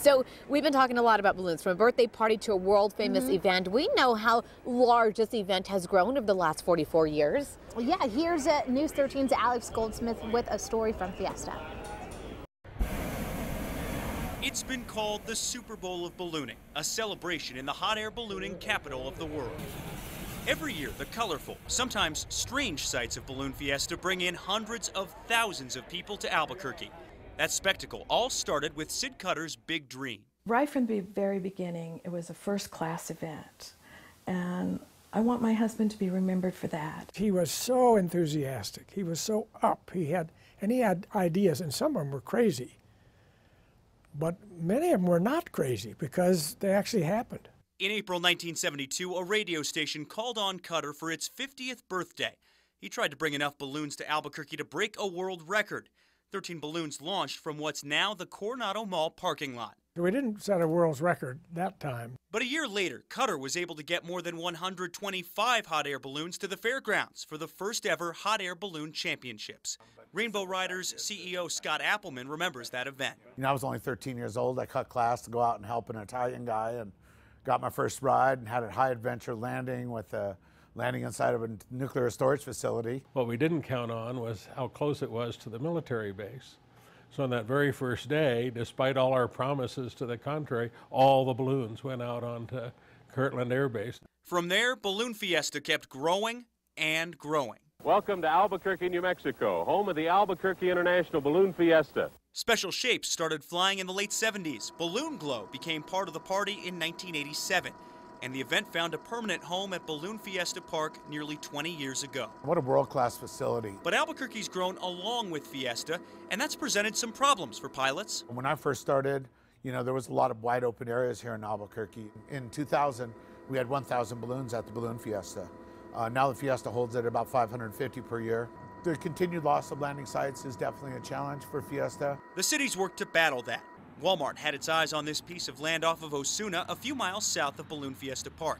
So we've been talking a lot about balloons, from a birthday party to a world-famous event. We know how large this event has grown over the last 44 years. Well, yeah, here's News 13's Alex Goldsmith with a story from Fiesta. It's been called the Super Bowl of ballooning, a celebration in the hot air ballooning capital of the world. Every year, the colorful, sometimes strange sights of Balloon Fiesta bring in hundreds of thousands of people to Albuquerque. That spectacle all started with Sid Cutter's big dream. Right from the very beginning, it was a first-class event, and I want my husband to be remembered for that. He was so enthusiastic. He was so up. He had ideas, and some of them were crazy. But many of them were not crazy because they actually happened. In April 1972, a radio station called on Cutter for its 50th birthday. He tried to bring enough balloons to Albuquerque to break a world record. 13 balloons launched from what's now the Coronado Mall parking lot. We didn't set a world's record that time. But a year later, Cutter was able to get more than 125 hot air balloons to the fairgrounds for the first ever hot air balloon championships. Rainbow Riders CEO Scott Appleman remembers that event. You know, I was only 13 years old. I cut class to go out and help an Italian guy and got my first ride and had a high adventure landing inside of a nuclear storage facility. What we didn't count on was how close it was to the military base. So on that very first day, despite all our promises to the contrary, all the balloons went out onto Kirtland Air Base. From there, Balloon Fiesta kept growing and growing. Welcome to Albuquerque, New Mexico, home of the Albuquerque International Balloon Fiesta. Special shapes started flying in the late 70s. Balloon Glow became part of the party in 1987. And the event found a permanent home at Balloon Fiesta Park nearly 20 years ago. What a world-class facility. But Albuquerque's grown along with Fiesta, and that's presented some problems for pilots. When I first started, you know, there was a lot of wide open areas here in Albuquerque. In 2000, we had 1,000 balloons at the Balloon Fiesta. Now the Fiesta holds at about 550 per year. The continued loss of landing sites is definitely a challenge for Fiesta. The city's worked to battle that. Walmart had its eyes on this piece of land off of Osuna, a few miles south of Balloon Fiesta Park.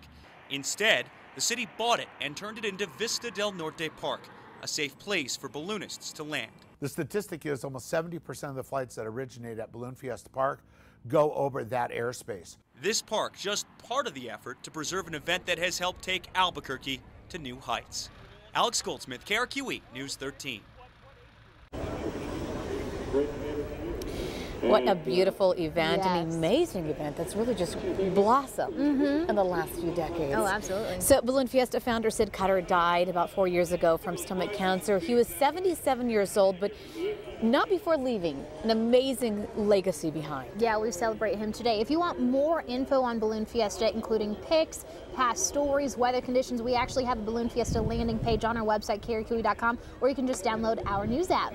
Instead, the city bought it and turned it into Vista del Norte Park, a safe place for balloonists to land. The statistic is almost 70% of the flights that originate at Balloon Fiesta Park go over that airspace. This park just part of the effort to preserve an event that has helped take Albuquerque to new heights. Alex Goldsmith, KRQE News 13. What a beautiful event, Yes. an amazing event that's really just blossomed in the last few decades. Oh, absolutely. So Balloon Fiesta founder Sid Cutter died about 4 years ago from stomach cancer. He was 77 years old, but not before leaving an amazing legacy behind. Yeah, we celebrate him today. If you want more info on Balloon Fiesta, including pics, past stories, weather conditions, we actually have a Balloon Fiesta landing page on our website, KRQE.com, or you can just download our news app.